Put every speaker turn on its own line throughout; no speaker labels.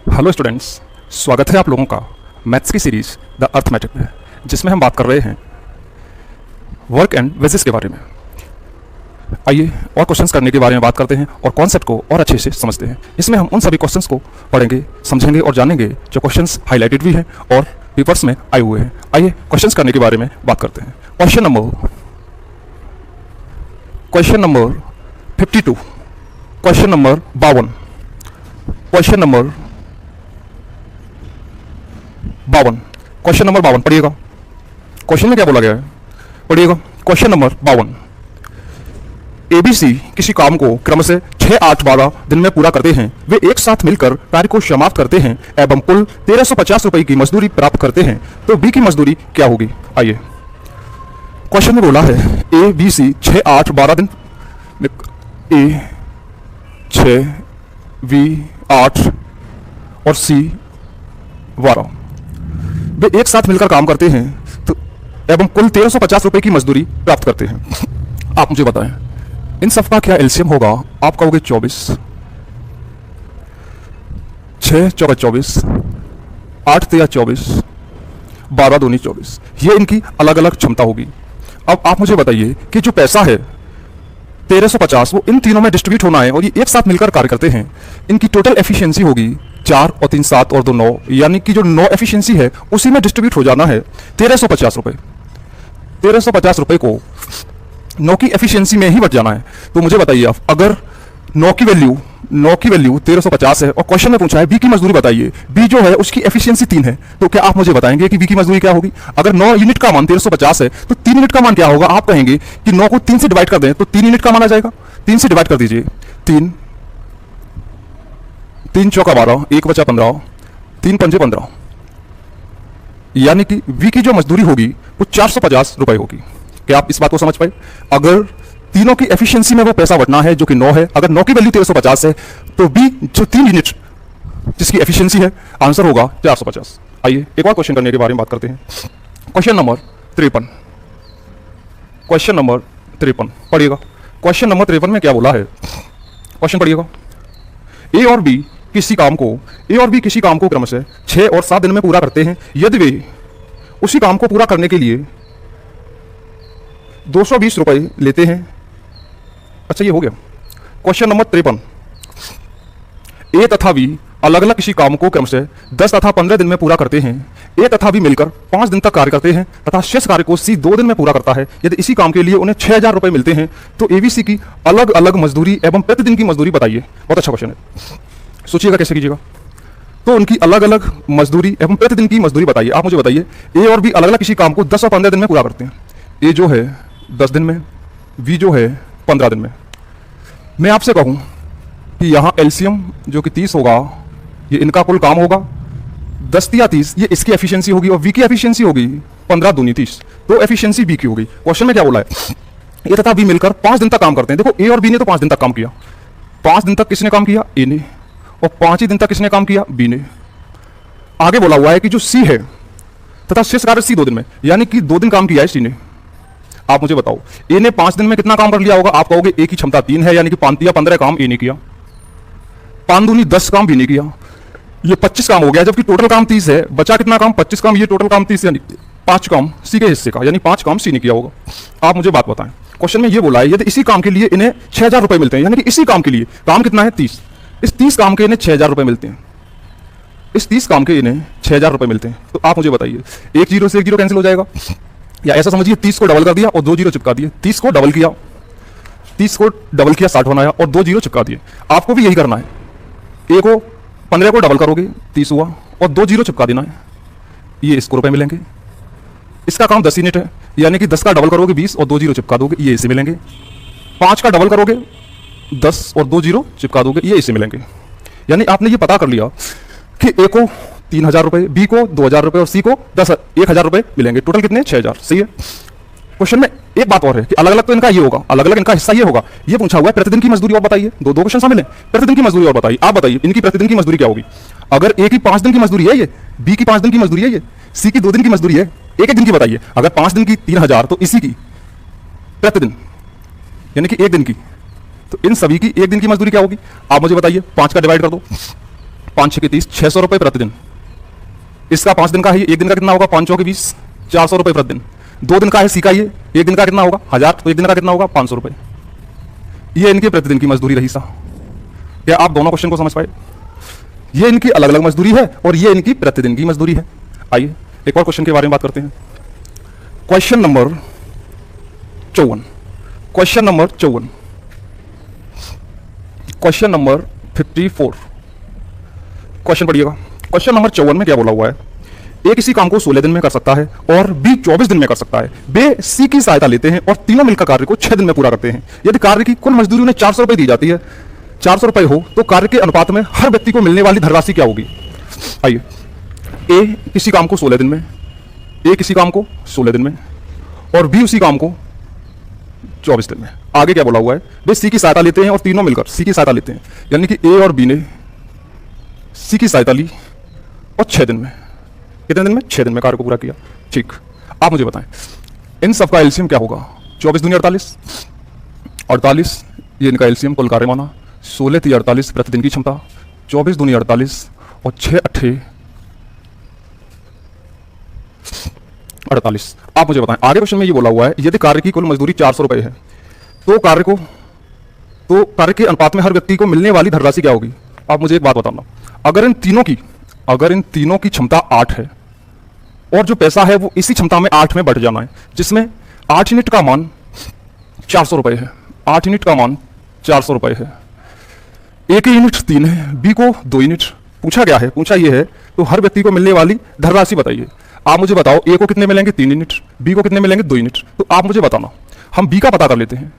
Hello students, स्वागत है आप लोगों का मैथ्स की सीरीज द अर्थमेटिक में, जिसमें हम बात कर रहे हैं वर्क एंड वेजेस के बारे में। आइए और क्वेश्चंस करने के बारे में बात करते हैं और कॉन्सेप्ट को और अच्छे से समझते हैं। इसमें हम उन सभी क्वेश्चंस को पढ़ेंगे, समझेंगे और जानेंगे जो क्वेश्चंस हाईलाइटेड भी हैं और पेपर्स में आए हुए हैं। आइए क्वेश्चंस करने के बारे में बात करते हैं। Question number 52, question number 52, question number 52 पढ़िएगा। क्वेश्चन में क्या बोला गया है, पढ़िएगा। क्वेश्चन नंबर 52, एबीसी किसी काम को क्रम से 6, 8, 12 दिन में पूरा करते हैं। वे एक साथ मिलकर कार्य को समाप्त करते हैं एवं कुल 1350 रुपए की मजदूरी प्राप्त करते हैं, तो बी की मजदूरी क्या होगी। आइए, क्वेश्चन में बोला है ए बी सी 6, 8, 12 दिन, ए 6, बी 8 और सी 12, वे एक साथ मिलकर काम करते हैं तो एवं कुल 1350 रुपए की मजदूरी प्राप्त करते हैं। आप मुझे बताएं इन सब का क्या एलसीएम होगा। आप कहोगे 24, 6 चौका 24, 8 तिया 24, 12 दूनी 24, ये इनकी अलग अलग क्षमता होगी। अब आप मुझे बताइए कि जो पैसा है 1350 वो इन तीनों में डिस्ट्रीब्यूट होना है और ये एक साथ मिलकर कार्य करते हैं। इनकी टोटल एफिशिएंसी होगी 4 और 3 7 और 2 9, यानी कि जो 9 एफिशिएंसी है उसी में डिस्ट्रीब्यूट हो जाना है 1350 रुपए। 1350 रुपए को 9 की एफिशिएंसी में ही बच जाना है। तो मुझे बताइए आप, अगर 9 की वैल्यू 1350 है और क्वेश्चन में पूछा है बी की मजदूरी बताइए, बी जो है उसकी एफिशिएंसी 3 है, तो क्या आप मुझे बताएंगे कि बी की मजदूरी क्या होगी। अगर 9 यूनिट का मान 1350 है तो 3 यूनिट का मान क्या होगा। आप कहेंगे कि 9 को 3 से डिवाइड कर दें तो 3 यूनिट का मान आ जाएगा। 3 से डिवाइड कर दीजिए, 3 चौका 12, 1 बचा 15, 3 पंजे 15, यानी कि वी की जो मजदूरी होगी वो 450 रुपए होगी। क्या आप इस बात को समझ पाए। अगर तीनों की एफिशिएंसी में वो पैसा बढ़ना है जो कि 9 है, अगर 9 की वैल्यू 1350 है तो बी जो 3 यूनिट जिसकी एफिशिएंसी है आंसर होगा 450। आइए एक और क्वेश्चन करने के बारे में बात करते हैं। क्वेश्चन नंबर 53, क्वेश्चन नंबर 53 पढ़िएगा। क्वेश्चन नंबर 53 में क्या बोला है, क्वेश्चन पढ़िएगा। ए और बी किसी काम को क्रमशः 6 और 7 दिन में पूरा करते हैं। यदि वे उसी काम को पूरा करने के लिए 220 रुपए लेते हैं। अच्छा, ये हो गया। क्वेश्चन नंबर 53, ए तथा बी अलग अलग किसी काम को क्रमशः 10 तथा 15 दिन में पूरा करते हैं। ए तथा बी मिलकर 5 दिन तक कार्य करते हैं तथा शेष कार्य को सी 2 दिन में पूरा करता है। यदि इसी काम के लिए उन्हें 6000 रुपए मिलते हैं तो एबीसी की अलग अलग मजदूरी एवं प्रतिदिन की मजदूरी बताइए। बहुत अच्छा क्वेश्चन है, सोचिएगा कैसे कीजिएगा। तो उनकी अलग अलग मजदूरी एवं प्रतिदिन की मजदूरी बताइए। आप मुझे बताइए ए और बी अलग अलग किसी काम को 10 और 15 दिन में पूरा करते हैं। ए जो है 10 दिन में, बी जो है 15 दिन में। मैं आपसे कहूं कि यहाँ एलसीएम जो कि 30 होगा, ये इनका कुल काम होगा 10 या 30, ये इसकी एफिशिएंसी होगी और बी की एफिशिएंसी होगी 15 दूनी 30, तो एफिशिएंसी बी की होगी। क्वेश्चन में क्या बोला है, ए तथा बी मिलकर 5 दिन तक काम करते हैं। देखो ए और बी ने तो 5 दिन तक काम किया। 5 दिन तक किसने काम किया, ए ने, और 5 ही दिन तक किसने काम किया, बी ने। आगे बोला हुआ है कि जो सी है तथा शेष कार्य सी 2 दिन में, यानी कि 2 दिन काम किया है सी ने। आप मुझे बताओ ए ने 5 दिन में कितना काम कर लिया होगा। आप कहोगे ए की क्षमता 3 है, यानी कि 5 या 15 काम ए ने किया, 5 दूनी 10 काम बी ने किया, ये 25 काम हो गया। जबकि टोटल काम 30 है, बचा कितना काम, 25 काम। ये टोटल काम 30 यानी 5 काम सी के हिस्से का, यानी 5 काम सी ने किया होगा। आप मुझे बात बताएं, क्वेश्चन में ये बोला है यदि इसी काम के लिए इन्हें 6000 रुपए मिलते हैं, यानी कि इसी काम के लिए, काम कितना है 30, इस 30 काम के इन्हें 6000 रुपए मिलते हैं, इस 30 काम के इन्हें 6000 रुपए मिलते हैं। तो आप मुझे बताइए, 1 0 से 1 0 कैंसिल हो जाएगा, या ऐसा समझिए 30 को डबल कर दिया और 2 0 चिपका दिए। 30 को डबल किया 60 बनाया और 2 0 चिपका दिए। आपको भी यही करना है। ए को 15 को डबल करोगे 30 हुआ और 2 0 चिपका देना है, ये इसको रुपए मिलेंगे। इसका काम 10 यूनिट है, यानी कि 10 का डबल करोगे 20 और 2 0 चिपका दोगे, ये इसे मिलेंगे। 5 का डबल करोगे 10 और 2 0 चिपका दोगे, ये इसे मिलेंगे। यानी आपने ये पता कर लिया कि ए को 3000 रुपए, बी को 2000 रुपए और सी को 1000 रुपए मिलेंगे। टोटल कितने, 6000। सही है। क्वेश्चन में एक बात और है कि अलग अलग तो इनका ये होगा, अलग अलग इनका हिस्सा ये होगा। ये पूछा हुआ है प्रतिदिन की मजदूरी और बताइए। दो क्वेश्चन शामिल हैं, प्रतिदिन की मजदूरी और बताइए। आप बताइए इनकी प्रतिदिन की मजदूरी क्या होगी। अगर ए की 5 दिन की मजदूरी है, ये बी की 5 दिन की मजदूरी है, ये सी की 2 दिन की मजदूरी है, एक दिन की बताइए। अगर 5 दिन की 3000 तो इसी की प्रतिदिन यानी कि 1 दिन की, तो इन सभी की 1 दिन की मजदूरी क्या होगी। आप मुझे बताइए, 5 का डिवाइड कर दो, 5 6 के 30, 600 रुपये प्रतिदिन। इसका 5 दिन का है, 1 दिन का कितना होगा, 5 के 20, 400 रुपये प्रतिदिन। 2 दिन का है सी का, ये 1 दिन का कितना होगा 1000, तो 1 दिन का कितना होगा 500 रुपये। ये इनकी प्रतिदिन की मजदूरी रही सा। क्या आप दोनों क्वेश्चन को समझ पाए? ये इनकी अलग अलग मजदूरी है और ये इनकी प्रतिदिन की मजदूरी है। आइए एक और क्वेश्चन के बारे में बात करते हैं। Question number 54, question number 54, question number 54, question पढ़िएगा। क्वेश्चन नंबर 54 में क्या बोला हुआ है? ए किसी काम को 16 दिन में कर सकता है और बी 24 दिन में कर सकता है। बे सी की सहायता लेते हैं और तीनों मिलकर कार्य को 6 दिन में पूरा करते हैं। यदि कार्य की कुल मजदूरी उन्हें 400 रुपये दी जाती है, 400 रुपये हो, तो कार्य के अनुपात में हर व्यक्ति को मिलने वाली धनराशि क्या होगी? आइए, ए किसी काम को 16 दिन में, ए किसी काम को 16 दिन में और बी उसी काम को 24 दिन में। आगे क्या बोला हुआ है? वे सी की सहायता लेते हैं और तीनों मिलकर सी की सहायता लेते हैं, यानी कि ए और बी ने सी की सहायता ली और 6 दिन में, कितने दिन में? 6 दिन में कार्य को पूरा किया। ठीक, आप मुझे बताएं इन सब का एलसीएम क्या होगा? 24 दूनी 48, 48 ये इनका एलसीएम कुल कार्य माना। 16 थी 48 प्रतिदिन की क्षमता, 24 दूनी 48 और 6 अट्ठे 48। आप मुझे बताएं आगे क्वेश्चन में ये बोला हुआ है यदि कार्य की कुल मजदूरी 400 रुपये है तो कार्य के अनुपात में हर व्यक्ति को मिलने वाली धनराशि क्या होगी? आप मुझे एक बात बताना, अगर इन तीनों की क्षमता 8 है और जो पैसा है वो इसी क्षमता में 8 में बढ़ जाना है, जिसमें 8 यूनिट का मान 400 रुपये है, 8 यूनिट का मान 400 रुपये है। ए की यूनिट 3 है, बी को 2 यूनिट पूछा गया है, पूछा ये है तो हर व्यक्ति को मिलने वाली धनराशि बताइए। आप मुझे बताओ ए को कितने मिलेंगे 3 यूनिट, बी को कितने मिलेंगे 2 यूनिट, तो आप मुझे बताना। हम बी का पता कर लेते हैं,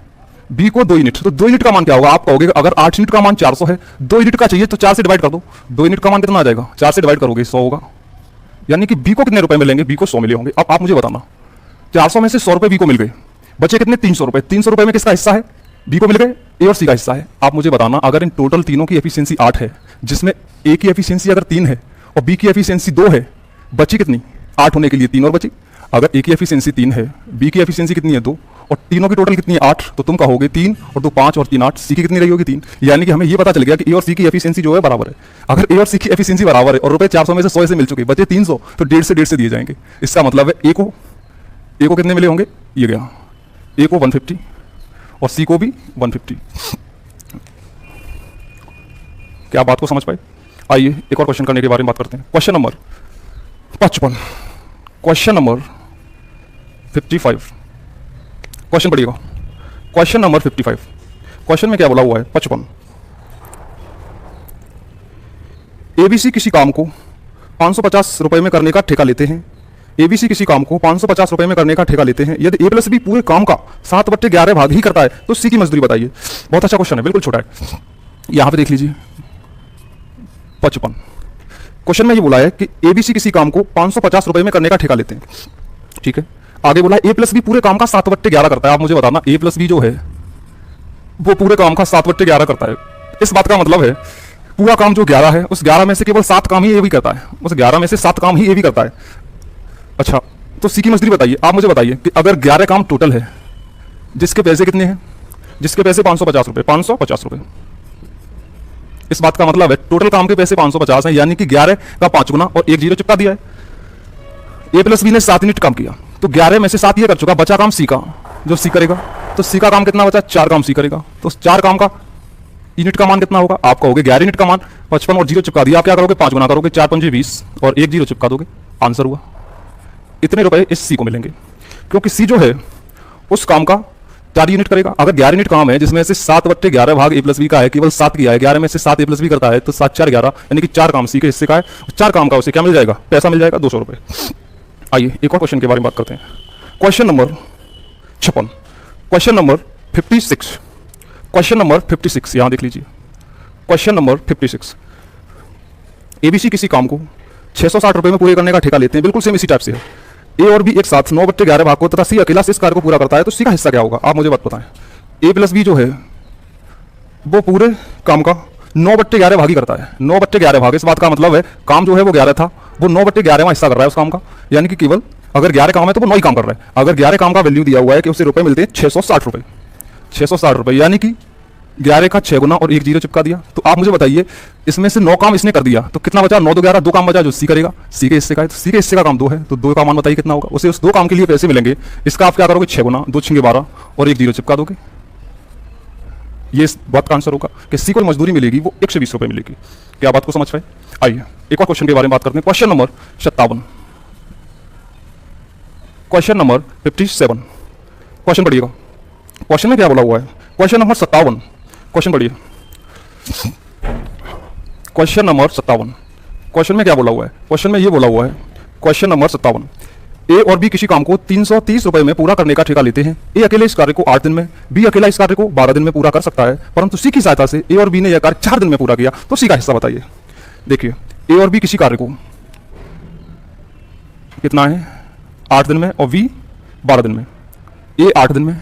बी को 2 यूनिट, तो 2 यूनिट का मान क्या होगा? आप कहोगे अगर 8 यूनिट का मान 400 है, 2 यूनिट का चाहिए तो 4 से डिवाइड कर दो, 2 यूनिट का मान कितना आ जाएगा? 4 से डिवाइड करोगे 100 होगा, यानी कि बी को कितने रुपए मिलेंगे? बी को 100 मिले होंगे। अब आप मुझे बताना 400 में से 100 रुपए बी को मिल गए, बचे कितने? 300 रुपए। 300 रुपए में किसका हिस्सा है? बी को मिल गए, ए और सी का हिस्सा है। आप मुझे बताना अगर इन टोटल तीनों की एफिशिएंसी 8 है, जिसमें ए की एफिशिएंसी अगर 3 है और बी की एफिशिएंसी 2 है, बची कितनी? 8 होने के लिए 3 और बची। अगर ए की एफिशिएंसी 3 है, बी की एफिशिएंसी कितनी है? 2, और तीनों की टोटल कितनी है? 8, तो तुम कहोगे 3 और 2 5 और 3 8, सी की कितनी रही होगी? 3। यानी कि हमें ये पता चल गया कि ए और सी की एफिशिएंसी जो है बराबर है। अगर ए और सी की एफिशिएंसी बराबर है और रुपए 400 में से 100 से मिल चुके, बचे 300, तो 1.5 से दिए जाएंगे। इसका मतलब है ए को कितने मिले होंगे? ये गया, ए को 150 और सी को भी 150। क्या बात को समझ पाए? आइए एक और क्वेश्चन करने के बारे में बात करते हैं। Question number 55, question number 55, question पढ़िएगा। क्वेश्चन नंबर 55, क्वेश्चन में क्या बोला हुआ है? 55, एबीसी किसी काम को 550 रुपए में करने का ठेका लेते हैं। एबीसी किसी काम को 550 रुपए में करने का ठेका लेते हैं। यदि ए प्लस बी पूरे काम का 7/11 भाग ही करता है तो सी की मजदूरी बताइए। बहुत अच्छा क्वेश्चन है, बिल्कुल छोटा है। यहां पे देख लीजिए 55, क्वेश्चन में ये बोला है कि एबीसी किसी काम को 550 रुपए में करने का ठेका लेते हैं। ठीक है, आगे बोला ए प्लस बी पूरे काम का 7/11 करता है। आप मुझे बताना ए प्लस बी जो है वो पूरे काम का 7/11 करता है। इस बात का मतलब है पूरा काम जो 11 है उस 11 में से केवल 7 काम ही ए भी करता है, उस 11 में से 7 काम ही ए भी करता है। अच्छा, तो सी की मजदूरी बताइए। आप मुझे बताइए कि अगर 11 काम टोटल है, जिसके पैसे कितने हैं? जिसके पैसे 550 रुपए, 550 रुपए। इस बात का मतलब है टोटल काम के पैसे 550 हैं, यानी कि 11 का 5 गुना और 1 जीरो चिपका दिया है। ए प्लस बी ने 7 यूनिट काम किया तो 11 में से 7 ये कर चुका, बचा काम सी का, जो सी करेगा। तो सी का काम कितना बचा? 4 काम सी करेगा। तो 4 काम का यूनिट का मान कितना होगा? आप कहोगे 11 यूनिट का मान 55 और जीरो चिपका दिया। आप क्या करोगे? 5 गुना करोगे, 4 पंजे 20 और 1 जीरो चिपका दोगे, आंसर हुआ। इतने रुपए इस सी को मिलेंगे, क्योंकि सी जो है उस काम का 4 यूनिट करेगा। अगर 11 यूनिट काम है जिसमें से 7/11 भाग ए प्लस बी का है, केवल 7 किया है, 11 में से 7 ए प्लस बी करता है, तो 7 4 11, यानी कि 4 काम सी के हिस्से का है। 4 काम का उसे क्या मिल जाएगा? पैसा मिल जाएगा 200 रुपए। आइए एक और क्वेश्चन के बारे में बात करते हैं। Question number 56, question number 56, question number 56, यहां देख लीजिए। क्वेश्चन नंबर 56, एबीसी किसी काम को 660 रुपए में पूरे करने का ठेका लेते हैं। बिल्कुल सेम इसी टाइप से है। ए और बी एक साथ 9/11 भाग को तथा सी अकेला से इस कार्य को पूरा करता है, तो सी का हिस्सा क्या होगा? आप मुझे बात बताएं। ए प्लस बी जो है वो पूरे काम का 9/11 भाग ही करता है। 9/11 भाग, इस बात का मतलब है काम जो है वो 11 था, वो 9/11वां हिस्सा कर रहा है उस काम का, यानी कि केवल अगर 11 काम है तो वो 9 ही काम कर रहा है। अगर 11 काम का वैल्यू दिया हुआ है कि उसे रुपए मिलते हैं 660 रुपए, 660 रुपए, यानी कि 11 का 6 गुना और 1 जीरो चिपका दिया। तो आप मुझे बताइए इसमें से 9 काम इसने कर दिया तो कितना बचा? 9 2 11, 2 काम बचा जो सी करेगा, सी के हिस्से का है। तो सी के हिस्से का काम 2 है, तो 2 का मान बताइए कितना होगा? उसे उस 2 काम के लिए पैसे मिलेंगे। इसका आप क्या करोगे? 6 गुना 2 6 12 और 1 जीरो चिपका दोगे। ये इस बात का आंसर होगा कि सी को मजदूरी मिलेगी वो 120 रुपये मिलेगी। क्या बात को समझ पाए? आइए एक और क्वेश्चन के बारे में बात करते हैं। Question number 57, question number 57। Question पढ़िएगा। क्वेश्चन में क्या बोला हुआ है? क्वेश्चन नंबर 57, क्वेश्चन पढ़िए। क्वेश्चन नंबर 57, क्वेश्चन में क्या बोला हुआ है? क्वेश्चन में ये बोला हुआ है, क्वेश्चन नंबर 57, ए और बी किसी काम को 330 रुपए में पूरा करने का ठेका लेते हैं। ए अकेले इस कार्य को 8 दिन में, बी अकेला इस कार्य को 12 दिन में पूरा कर सकता है, परंतु सी की सहायता से ए और बी ने यह कार्य 4 दिन में पूरा किया। तो सी का हिस्सा बताइए। देखिए ए और बी किसी कार्य को कितना है? 8 दिन में और बी 12 दिन में। ए 8 दिन में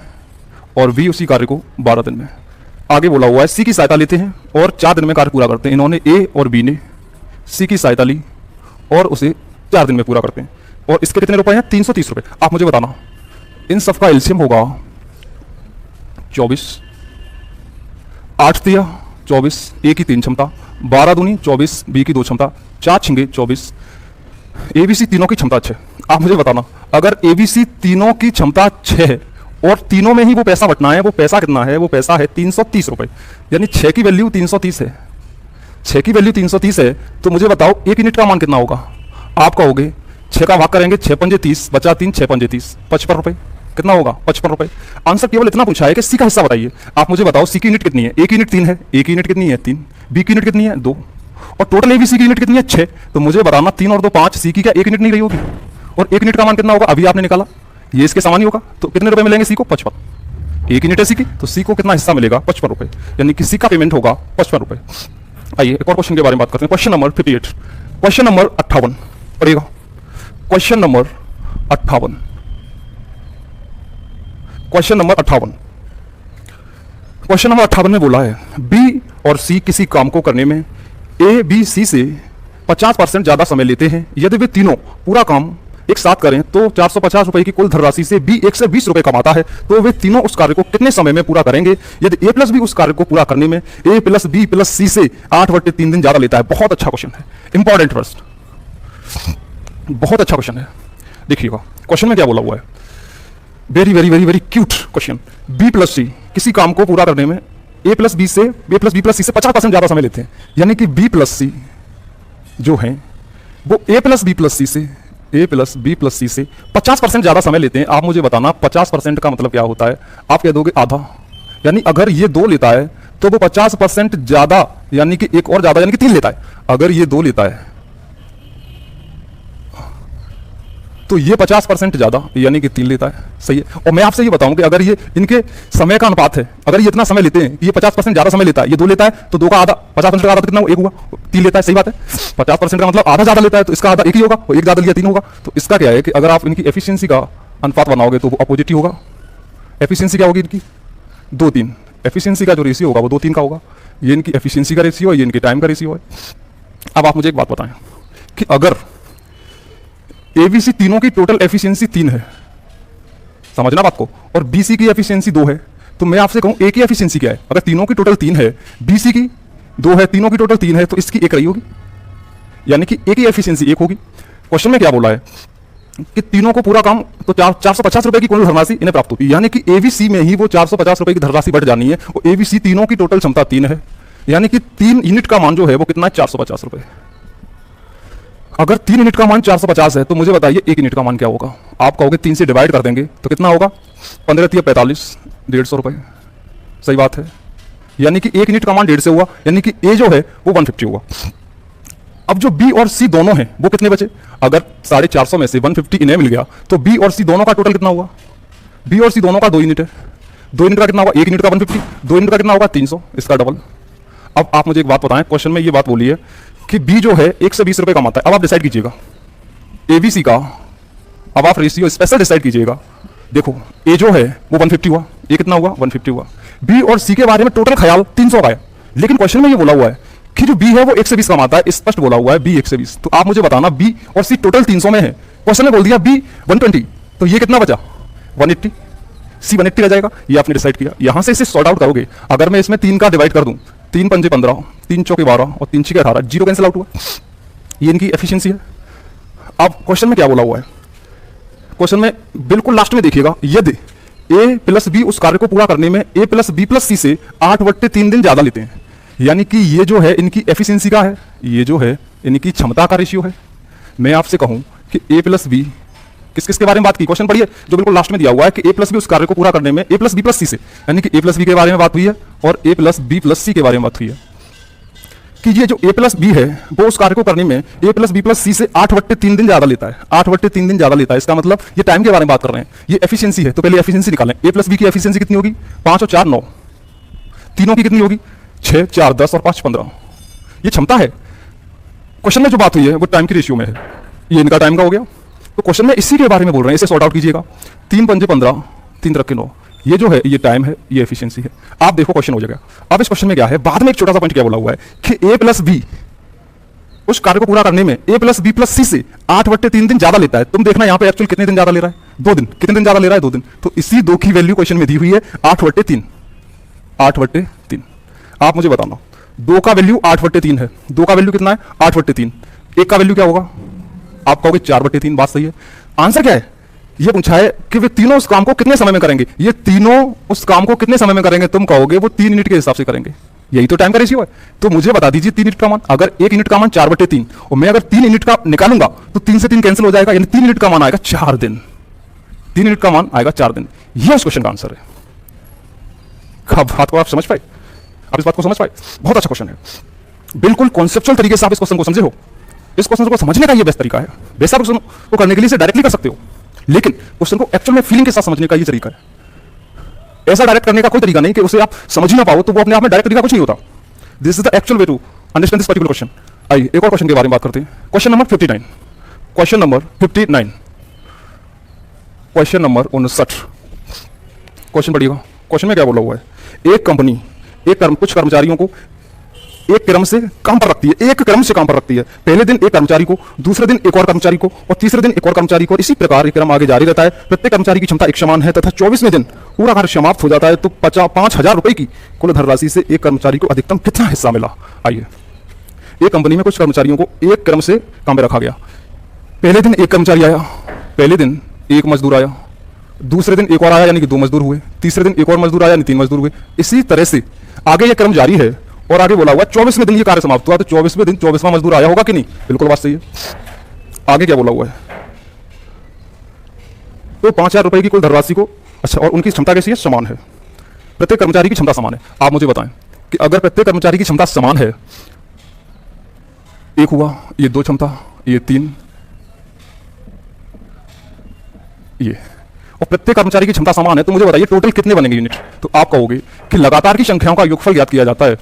और बी उसी कार्य को 12 दिन में। आगे बोला हुआ है सी की सहायता लेते हैं और 4 दिन में कार्य पूरा करते हैं। इन्होंने ए और बी ने सी की सहायता ली और उसे 4 दिन में पूरा करते हैं। और इसके कितने रुपए हैं? 330 रुपए। आप मुझे बताना इन सब का एलसीएम होगा 24, 8 दिया 24, ए की 3 क्षमता, 12 दूनी 24, बी की 2 क्षमता, 4 छिंगे 24, एबीसी तीनों की क्षमता 6। आप मुझे बताना अगर एबीसी तीनों की क्षमता 6 है और तीनों में ही वो पैसा बटना है, वो पैसा कितना है? वो पैसा है 330 रुपए। यानी 6 की वैल्यू 330 है, 6 की वैल्यू 330 है। तो मुझे बताओ 1 यूनिट का मान कितना होगा? आप कहोगे 6 का भाग करेंगे 6 पंजे 30, बचा 3, 6 पंजे 30, 55 रुपए। कितना होगा? 55 रुपए। आंसर केवल इतना पूछा है कि सी का हिस्सा बताइए। आप मुझे बताओ सी की यूनिट कितनी है? ए की यूनिट 3 है, ए की यूनिट कितनी है? 3, बी की यूनिट कितनी है? 2 और टोटल एबीसी की यूनिट कितनी है? 6। तो मुझे बताना 3 और 2 5, सी की क्या 1 यूनिट नहीं रही होगी? और 1 यूनिट का मान कितना होगा? अभी आपने निकाला, ये इसके समान ही होगा। तो कितने रुपए मिलेंगे सी को? 55। 1 यूनिट है सी की, तो सी को कितना हिस्सा मिलेगा? 55 रुपए। यानी कि सी का पेमेंट होगा 55 रुपए। आइए एक और क्वेश्चन के बारे में बात करते हैं। क्वेश्चन नंबर 58, क्वेश्चन नंबर 58 पढ़िएगा। Question number 58, question number 58, question number 58 में बोला है बी और सी किसी काम को करने में ए बी सी से 50% ज्यादा समय लेते हैं। यदि वे तीनों पूरा काम एक साथ करें तो 450 रुपए की कुल धनराशि से बी 120 रुपए कमाता है। तो वे तीनों उस कार्य को कितने समय में पूरा करेंगे? यदि ए प्लस बी उस कार्य को पूरा करने में A plus B plus C से 8/3 दिन ज्यादा लेता है। बहुत अच्छा क्वेश्चन है, इंपॉर्टेंट फर्स्ट, बहुत अच्छा क्वेश्चन है। देखिएगा क्वेश्चन में क्या बोला हुआ है, very very very very cute question. B plus C किसी काम को पूरा करने में A plus B plus C से 50% ज्यादा समय लेते हैं। यानी कि बी प्लस सी जो है वो ए प्लस बी प्लस सी से 50% ज्यादा समय लेते हैं। आप मुझे बताना 50% का मतलब क्या होता है? आप कह दोगे आधा। यानी अगर ये 2 लेता है तो वो 50% ज्यादा यानी कि एक और ज्यादा यानी कि 3 लेता है। अगर ये 2 लेता है तो ये 50% ज्यादा यानी कि 3 लेता है। सही है। और मैं आपसे ये बताऊं कि अगर ये इनके समय का अनुपात है, अगर ये इतना समय लेते हैं, ये 50% ज्यादा समय लेता है, ये 2 लेता है, तो 2 का आधा 50% का आधा कितना हुआ? 1 हुआ। 3 लेता है, सही बात है। 50% का मतलब आधा ज्यादा लेता है तो इसका आधा 1 ही होगा, और 1 ज्यादा लिया 3 होगा। तो इसका क्या है कि अगर आप इनकी एफिशिएंसी का अनुपात बनाओगे तो वो अपोजिट ही होगा। एफिशिएंसी क्या होगी इनकी? 2 3। एफिशिएंसी का जो रेशियो होगा वो 2 3 का होगा। ये इनकी एफिशिएंसी का रेशियो है, ये इनके टाइम का रेशियो है। अब आप मुझे एक बात बताएं कि अगर एबीसी तीनों की टोटल एफिशिएंसी 3 है, समझना बात को, और बीसी की एफिशिएंसी 2 है, तो मैं आपसे कहूं ए की एफिशिएंसी क्या है? अगर तीनों की टोटल 3 है, बीसी की 2 है, तीनों की टोटल 3 है, तो इसकी 1 रही होगी, यानी कि ए की एफिशिएंसी 1 होगी। क्वेश्चन में क्या बोला है कि तीनों को पूरा काम तो 450 रुपए की कुल धनराशि इन्हें प्राप्त होती है। यानी कि एबीसी में ही वो 450 रुपए की धनराशि बढ़ जानी है, और एबीसी तीनों की टोटल क्षमता 3 है, यानी कि 3 यूनिट का मान जो है वो कितना है? 450 रुपए। अगर 3 यूनिट का मान 450 है तो मुझे बताइए 1 यूनिट का मान क्या होगा? आप कहोगे 3 से डिवाइड कर देंगे तो कितना होगा? 15 3 45, 150 रुपए। सही बात है। यानी कि 1 यूनिट का मान 150 हुआ, यानी कि ए जो है वो 150 हुआ। अब जो बी और सी दोनों हैं वो कितने बचे? अगर 450 में से 150 इन्हें मिल गया तो बी और सी दोनों का टोटल कितना हुआ? बी और सी दोनों का 2 यूनिट है। 2 यूनिट का कितना होगा? 1 यूनिट का 150, 2 यूनिट का कितना होगा? 300, इसका डबल। अब आप मुझे एक बात बताएं, क्वेश्चन में ये बात बोली है कि बी जो है 120 रुपए कमाता है। अब आप डिसाइड कीजिएगा एबीसी का, अब आप रेशियो स्पेशल डिसाइड कीजिएगा। देखो ए जो है वो 150 हुआ, ए कितना हुआ? 150 हुआ। बी और सी के बारे में टोटल ख्याल 300 का है, लेकिन क्वेश्चन में ये बोला हुआ है कि जो बी है वो 120 कमाता है, स्पष्ट बोला हुआ है बी 120। तो आप मुझे बताना बी और सी टोटल 300 में है, क्वेश्चन में बोल दिया बी 120, तो ये कितना बचा? 180। सी 180 रह जाएगा, ये आपने डिसाइड किया। यहां से इसे सॉर्ट आउट करोगे, अगर मैं इसमें 3 का डिवाइड कर दूं, 3 पंजे 15, 3 चौके 12 और 3 छके 18, जीरो कैंसिल आउट हुआ। ये इनकी एफिशिएंसी है। अब क्वेश्चन में क्या बोला हुआ है, क्वेश्चन में बिल्कुल लास्ट में देखिएगा, यदि ए प्लस बी उस कार्य को पूरा करने में A plus B plus C से 8/3 दिन ज्यादा लेते हैं, यानी कि ये जो है इनकी एफिशिएंसी का है, ये जो है इनकी क्षमता का रेशियो है। मैं आपसे कहूं कि ए प्लस बी किस किस के बारे में बात की, क्वेश्चन पढ़िए जो बिल्कुल लास्ट में दिया हुआ है कि ए प्लस बी उस कार्य को पूरा करने में A plus B plus C से, यानी कि ए प्लस बी के बारे में बात हुई है और ए प्लस बी प्लस सी के बारे में बात हुई है कि ये जो ए प्लस बी है वो उस कार्य को करने में A plus B plus C से 8/3 दिन ज्यादा लेता है, 8/3 दिन ज्यादा लेता है। इसका मतलब ये टाइम के बारे में बात कर रहे हैं, ये एफिशिएंसी है। तो पहले एफिशिएंसी निकालें, ए प्लस बी की एफिशिएंसी कितनी होगी, 5 और 4 9, तीनों की कितनी होगी 6, 4 10 और 5 15, ये क्षमता है। क्वेश्चन में जो बात हुई है वो टाइम की रेशियो में है, ये इनका टाइम का हो गया। तो क्वेश्चन में इसी के बारे में बोल रहे हैं, इसे सॉर्ट आउट कीजिएगा। 3 पंजे 15, 3 रख के 9, ये जो है ये टाइम है, ये एफिशिएंसी है। आप देखो क्वेश्चन हो जाएगा। अब इस क्वेश्चन में क्या है, बाद में एक छोटा सा पॉइंट क्या बोला हुआ है कि ए प्लस बी उस कार्य को पूरा करने में A plus B plus C से 8/3 दिन ज्यादा लेता है। तुम देखना यहाँ पे एक्चुअल कितने दिन ज्यादा ले रहा है, 2 दिन। कितने दिन ज्यादा ले रहा है, 2 दिन। तो इसी 2 की वैल्यू क्वेश्चन में दी हुई है 8/3, 8/3। आप मुझे बताना 2 का वैल्यू 8/3 है, 2 का वैल्यू कितना है 8/3, 1 का वैल्यू क्या होगा, आप कहोगे 4/3। बात सही है। आंसर क्या है, ये पूछा है कि वे तीनों उस काम को कितने समय में करेंगे, ये तीनों उस काम को कितने समय में करेंगे, तुम कहोगे वो 3 यूनिट के हिसाब से करेंगे। यही तो टाइम का रेशियो है। तो मुझे बता दीजिए 3 यूनिट का मान, अगर 1 यूनिट का मान 4/3 और मैं अगर 3 यूनिट का निकालूंगा तो 3 से 3 कैंसिल हो जाएगा, यानी 3 यूनिट का मान आएगा 4 दिन। 3 यूनिट का मान आएगा 4 दिन। यह उस क्वेश्चन का आंसर है। बात को आप समझ पाए, आप इस बात को समझ पाए, बहुत अच्छा क्वेश्चन है। बिल्कुल कॉन्सेप्चुअल तरीके से आप इस क्वेश्चन को समझे हो। इस क्वेश्चन को समझने का ये बेस्ट तरीका है। वैसे आप क्वेश्चन को करने के लिए इसे डायरेक्टली कर सकते हो, लेकिन क्वेश्चन को एक्चुअल में फीलिंग के साथ समझने का ये तरीका है। ऐसा डायरेक्ट करने का कोई तरीका नहीं कि उसे आप समझ ही ना पाओ, तो वो अपने आप में डायरेक्ट तरीका कुछ नहीं होता। This is the actual way to understand this particular question. आइए एक और क्वेश्चन के बारे में बात करते हैं। Question number 59, question number 59, question number 59। Question पढ़िएगा। क्वेश्चन में क्या बोला हुआ है, एक कंपनी कुछ कर्मचारियों को एक क्रम से काम पर रखती है, एक क्रम से काम पर रखती है। पहले दिन एक कर्मचारी को, दूसरे दिन एक और कर्मचारी को और तीसरे दिन एक और कर्मचारी को। इसी प्रकार ये क्रम आगे जारी रहता है। प्रत्येक कर्मचारी की क्षमता एक समान है तथा 24वें दिन पूरा कार्य समाप्त हो जाता है। तो 5,000 रुपए की कुल धनराशि से एक कर्मचारी को अधिकतम कितना हिस्सा मिला। आइए, एक कंपनी में कुछ कर्मचारियों को एक क्रम से काम पर रखा गया। पहले दिन एक कर्मचारी आया, पहले दिन एक मजदूर आया, दूसरे दिन एक और आया यानी कि 2 मजदूर हुए, तीसरे दिन एक और मजदूर आया यानी 3 मजदूर हुए। इसी तरह से आगे ये क्रम जारी है और आगे बोला हुआ 24वें दिन ये कार्य समाप्त हुआ। तो 24वें दिन 24वां मजदूर आया होगा कि नहीं, बिल्कुल बात सही है। आगे क्या बोला हुआ है, तो 5,000 रुपए की कुल धनराशि को, अच्छा, और उनकी क्षमता कैसी है, समान है। प्रत्येक कर्मचारी की क्षमता समान है। आप मुझे बताएं कि अगर प्रत्येक कर्मचारी की क्षमता समान है, एक हुआ, ये 2 क्षमता, ये 3, ये, और प्रत्येक कर्मचारी की क्षमता समान है, तो मुझे बताइए टोटल कितने बनेंगे यूनिट। तो आप कहोगे कि लगातार की संख्याओं का योगफल ज्ञात किया जाता है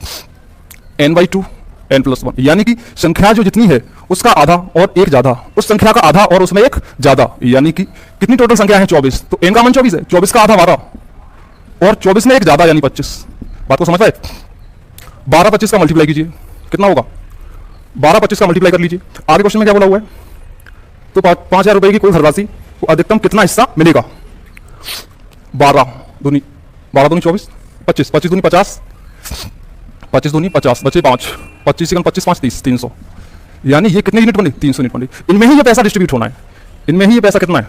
n/2 n+1, यानी कि संख्या जो जितनी है उसका आधा और एक ज्यादा, उस संख्या का आधा और उसमें एक ज्यादा, यानी कि कितनी टोटल संख्या है 24। तो n का मान 24 है, 24 का आधा 12 और 24 में एक ज्यादा यानी 25। बात को समझ पाए। 12 25 का मल्टीप्लाई कीजिए, कितना होगा, 12 25 का मल्टीप्लाई कर लीजिए। आगे क्वेश्चन में क्या बोला हुआ है, तो 5,000 रुपए की कुल धनराशि को अधिकतम कितना हिस्सा मिलेगा। 12 दूनी 24, 25, 25 दूनी 50, 25 दूनी 50, बचे 5, 25 25 5 30, 300, यानी ये कितने यूनिट बने, 300 यूनिट बने। इनमें ही ये पैसा डिस्ट्रीब्यूट होना है, इनमें ही ये पैसा कितना है,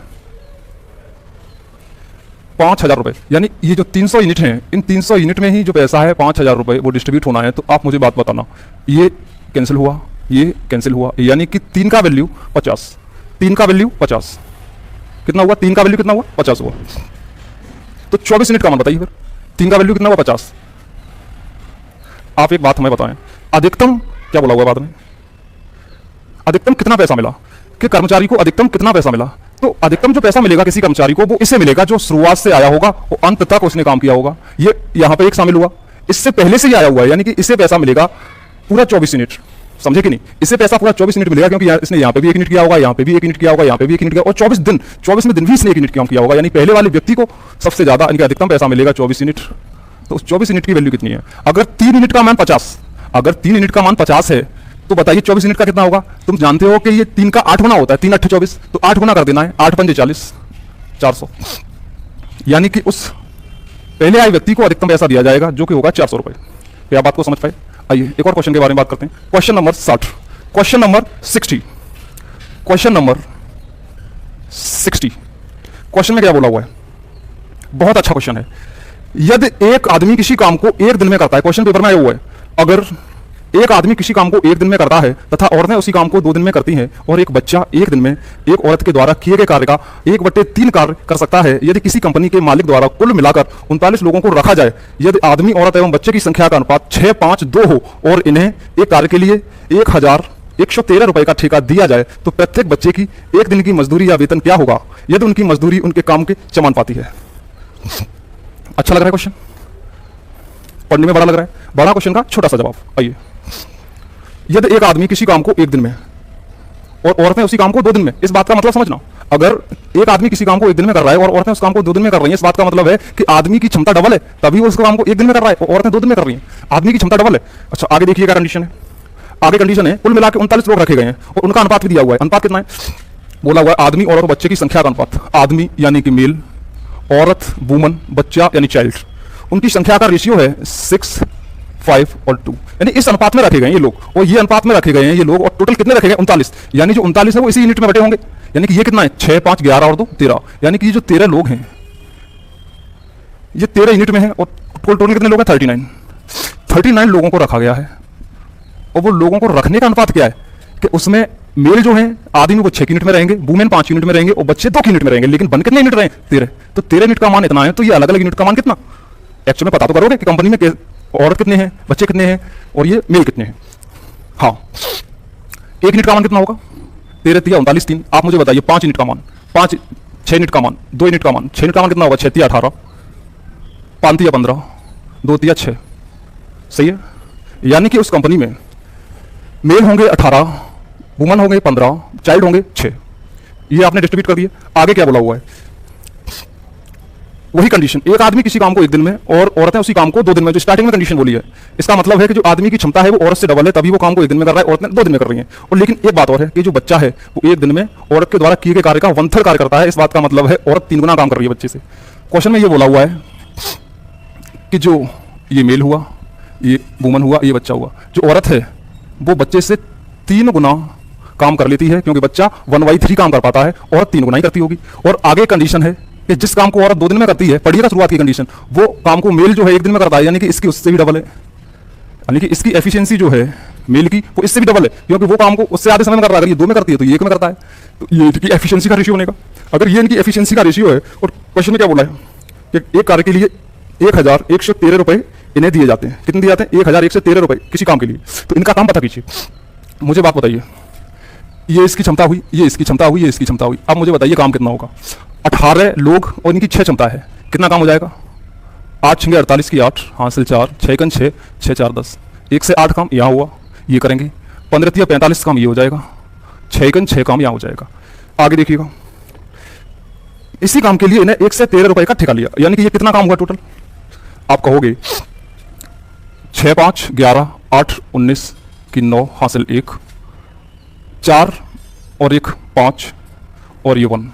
5,000 रुपए, यानी ये जो 300 यूनिट हैं, इन 300 यूनिट में ही जो पैसा है 5,000 रुपए वो डिस्ट्रीब्यूट होना है। तो आप मुझे बात बताना, ये कैंसिल हुआ, ये कैंसिल हुआ, यानी कि 3 का वैल्यू 50, 3 का वैल्यू 50, कितना हुआ, 3 का वैल्यू कितना हुआ, 50 हुआ। तो 24 यूनिट का मान बताइए फिर, 3 का वैल्यू कितना हुआ, 50। आप एक बात हमें बताएं, अधिकतम क्या बोला हुआ बाद में, अधिकतम कितना पैसा मिला, कि कर्मचारी को अधिकतम कितना पैसा मिला। तो अधिकतम जो पैसा मिलेगा किसी कर्मचारी को वो इससे मिलेगा जो शुरुआत से आया होगा वो अंत तक उसने काम किया होगा। ये यहाँ पे एक शामिल हुआ, इससे पहले से ही आया हुआ है, यानी कि इससे पैसा मिलेगा पूरा 24 यूनिट, समझे कि नहीं। इससे पैसा पूरा 24 यूनिट मिलेगा, क्योंकि इसने यहाँ पे भी 1 यूनिट किया होगा, यहाँ पे भी 1 यूनिट किया होगा, यहाँ पे भी 1 यूनिट किया, और 24वें दिन भी इसने 1 यूनिट काम किया होगा, यानी पहले वाले व्यक्ति को सबसे ज्यादा इनका अधिकतम पैसा मिलेगा 24 यूनिट। तो उस 24 यूनिट की वैल्यू कितनी है। अगर 3 यूनिट का मान 50, अगर 3 यूनिट का मान 50 है तो बताइए 24 यूनिट का कितना होगा। तुम जानते हो कि ये 3 का 8 गुना होता है, 3 8 24, तो 8 गुना कर देना है, 8 पंजे 40, 400। यानी कि उस पहले आए व्यक्ति को अधिकतम पैसा दिया जाएगा जो कि होगा 400 रुपये। क्या बात को समझ पाए? आइए एक और क्वेश्चन के बारे में बात करते हैं। Question number 60, question number 60, question number 60। Question में क्या बोला हुआ है? बहुत अच्छा क्वेश्चन है। यदि एक आदमी किसी काम को एक दिन में करता है, क्वेश्चन पेपर में आया हुआ है, अगर एक आदमी किसी काम को एक दिन में करता है तथा औरतें उसी काम को 2 दिन में करती हैं और एक बच्चा एक दिन में एक औरत के द्वारा किए गए कार्य का 1/3 कार्य कर सकता है, यदि किसी कंपनी के मालिक द्वारा कुल मिलाकर 39 लोगों को रखा जाए, यदि आदमी, औरत एवं बच्चे की संख्या का अनुपात 6:5:2 हो और इन्हें एक कार्य के लिए 1,113 रुपए का ठेका दिया जाए, तो प्रत्येक बच्चे की एक दिन की मजदूरी या वेतन क्या होगा यदि उनकी मजदूरी उनके काम के समानुपाती है? अच्छा लग रहा है क्वेश्चन? पढ़ने में बड़ा लग रहा है? बड़ा क्वेश्चन का छोटा सा जवाब। आइए, यदि एक आदमी किसी काम को एक दिन में और औरतें उसी काम को 2 दिन में, इस बात का मतलब समझना, अगर एक आदमी किसी काम को एक दिन में कर रहा है और औरतें उस काम को 2 दिन में कर रही हैं, इस बात का मतलब है कि आदमी की क्षमता डबल है, तभी वो उस काम को एक दिन में कर रहा है और औरतें 2 दिन में कर रही हैं। आदमी की क्षमता डबल है। अच्छा, आगे देखिए क्या कंडीशन है। आगे कंडीशन है कुल मिलाकर 39 लोग रखे गए हैं और उनका अनुपात भी दिया हुआ है। अनुपात कितना है? बोला हुआ है आदमी और बच्चे की संख्या का अनुपात। आदमी यानी कि मेल, औरत वुमन, बच्चा यानी चाइल्ड, उनकी संख्या का रेशियो है 6, 5 और 2, यानी इस अनुपात में रखे गए हैं ये लोग और ये अनुपात में रखे गए हैं ये लोग, और टोटल कितने रखे गए? 39। यानी जो 39 है वो इसी यूनिट में बैठे होंगे। यानी कि ये कितना है? 6, 5, 11 और 2 13, यानी कि ये जो 13 लोग हैं ये 13 यूनिट में है और टोटल कितने लोग हैं? 39 लोगों को रखा गया है। और वो लोगों को रखने का अनुपात क्या है कि उसमें मेल जो है आदमी वो 6 यूनिट में रहेंगे, वुमेन 5 यूनिट में रहेंगे और बच्चे 2 यूनिट में रहेंगे, लेकिन बन कितने यूनिट रहे? 13। तो 13 यूनिट का मान इतना है, तो ये अलग अलग यूनिट का मान कितना? एक्चुअल में पता तो करोगे कि कंपनी में औरत कितने हैं, बच्चे कितने हैं और ये मेल कितने हैं। हाँ, 1 यूनिट का मान कितना होगा? 13 3 39 3। आप मुझे बताइए 5 यूनिट का मान, 6 यूनिट का मान, 2 यूनिट का मान, 6 यूनिट का मान कितना होगा? 6 3 18, 5 3 15, 2 3 6। सही है? यानी कि उस कंपनी में मेल होंगे 18, वुमन होंगे 15, चाइल्ड होंगे 6। ये आपने डिस्ट्रीब्यूट कर दिए। आगे क्या बोला हुआ है? वही कंडीशन, एक आदमी किसी काम को एक दिन में और औरतें उसी काम को 2 दिन में, जो स्टार्टिंग में कंडीशन बोली है, इसका मतलब है कि जो आदमी की क्षमता है वो औरत से डबल है, तभी वो काम को एक दिन में कर रहा है, औरतें 2 दिन में कर रही हैं। और लेकिन एक बात और है कि जो बच्चा है वो एक दिन में औरत के द्वारा किए गए कार्य का 1/3 कार्य करता है। इस बात का मतलब है औरत 3 गुना काम कर रही है बच्चे से। क्वेश्चन में ये बोला हुआ है कि जो ये मेल हुआ, ये वुमन हुआ, ये बच्चा हुआ, जो औरत है वो बच्चे से 3 गुना काम कर लेती है, क्योंकि बच्चा 1/3 काम कर पाता है, औरत 3 गुना ही करती होगी। और आगे कंडीशन है कि जिस काम को औरत 2 दिन में करती है, पढ़िएगा शुरुआत की कंडीशन, वो काम को मेल जो है 1 दिन में करता है, यानी कि इसकी उससे भी डबल है, यानी कि इसकी एफिशिएंसी जो है मेल की वो इससे भी डबल है, क्योंकि वो काम को उससे आधे समय में कर रहा है। अगर ये 2 में करती है तो ये 1 में करता है, तो ये इनकी एफिशिएंसी का रेशियो बनेगा। अगर ये इनकी एफिशिएंसी का रेशियो है, और क्वेश्चन में क्या बोला है कि एक कार्य के लिए 1,113 रुपए इन्हें दिए जाते हैं। कितने दिए जाते हैं? 1,113 रुपए किसी काम के लिए। तो इनका काम पता कीजिए। मुझे बात बताइए, ये इसकी क्षमता हुई, ये इसकी क्षमता हुई, ये इसकी क्षमता हुई। अब मुझे बताइए काम कितना होगा? 18 लोग और इनकी 6 क्षमता है, कितना काम हो जाएगा? 8 6 48 की 8, हासिल 4, 6 6 6 4 10, 1 से 8 काम यहाँ हुआ, ये करेंगे। 15 3 45 काम ये हो जाएगा, 6 6 काम यहाँ हो जाएगा। आगे देखिएगा, इसी काम के लिए इन्हें 1 से 13 रुपए का ठेका लिया, यानी कि ये कितना काम हुआ टोटल? आप कहोगे 6 5 11 8 19 की 9, हासिल 1, 4 और 1 5 और ये 1,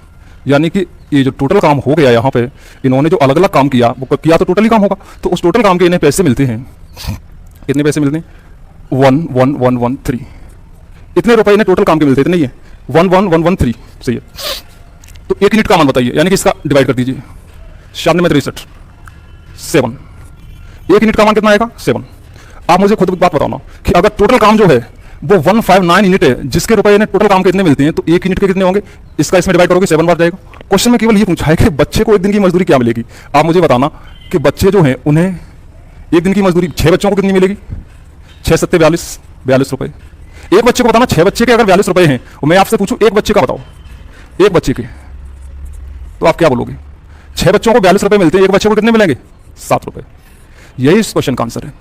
यानी कि ये जो टोटल काम हो गया यहाँ पे, इन्होंने जो अलग अलग काम किया वो किया तो टोटल ही काम होगा। तो उस टोटल काम के इन्हें पैसे मिलते हैं, कितने पैसे मिलते हैं? 11113। इतने रुपए इन्हें टोटल काम के मिलते हैं, इतने ही है, 11113। सही है। तो 1 यूनिट का मान बताइए, यानी कि इसका डिवाइड कर दीजिए, 7 में 63, 7। 1 यूनिट का मान कितना आएगा? 7। आप मुझे खुद बात बताओ ना कि अगर टोटल काम जो है वो 159 यूनिट है, जिसके रुपए इन्हें टोटल काम के इतने मिलते हैं, तो 1 यूनिट के कितने होंगे? इसका इसमें डिवाइड करोगे 7 बार जाएगा। क्वेश्चन में केवल ये पूछा है कि बच्चे को 1 दिन की मजदूरी क्या मिलेगी। आप मुझे बताना कि बच्चे जो हैं उन्हें 1 दिन की मजदूरी 6 बच्चों को कितनी मिलेगी? 6 7 42 रुपए। एक बच्चे को बताना, 6 बच्चे के अगर 42 रुपए हैं, और मैं आपसे पूछूं एक बच्चे का बताओ, एक बच्चे के, तो आप क्या बोलोगे? 6 बच्चों को 42 रुपए मिलते हैं, एक बच्चे को कितने मिलेंगे? 7 रुपए। यही इस क्वेश्चन का आंसर है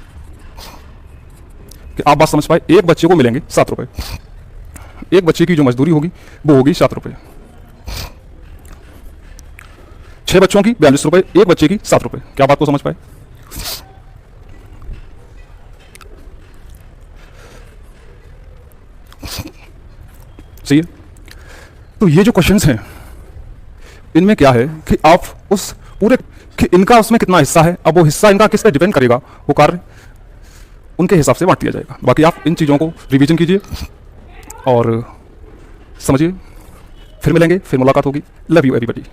कि आप बात समझ पाए। एक बच्चे को मिलेंगे 7 रुपए, एक बच्चे की जो मजदूरी होगी वो होगी 7 रुपए। 6 बच्चों की 42 रुपए, एक बच्चे की 7 रुपए। क्या बात को समझ पाए? सही है। तो ये जो क्वेश्चंस हैं इनमें क्या है कि आप उस पूरे इनका उसमें कितना हिस्सा है, अब वो हिस्सा इनका किस पे डिपेंड करेगा, वो कार्य उनके हिसाब से बांट दिया जाएगा। बाकी आप इन चीज़ों को रिवीजन कीजिए और समझिए। फिर मिलेंगे, फिर मुलाकात होगी। Love you everybody.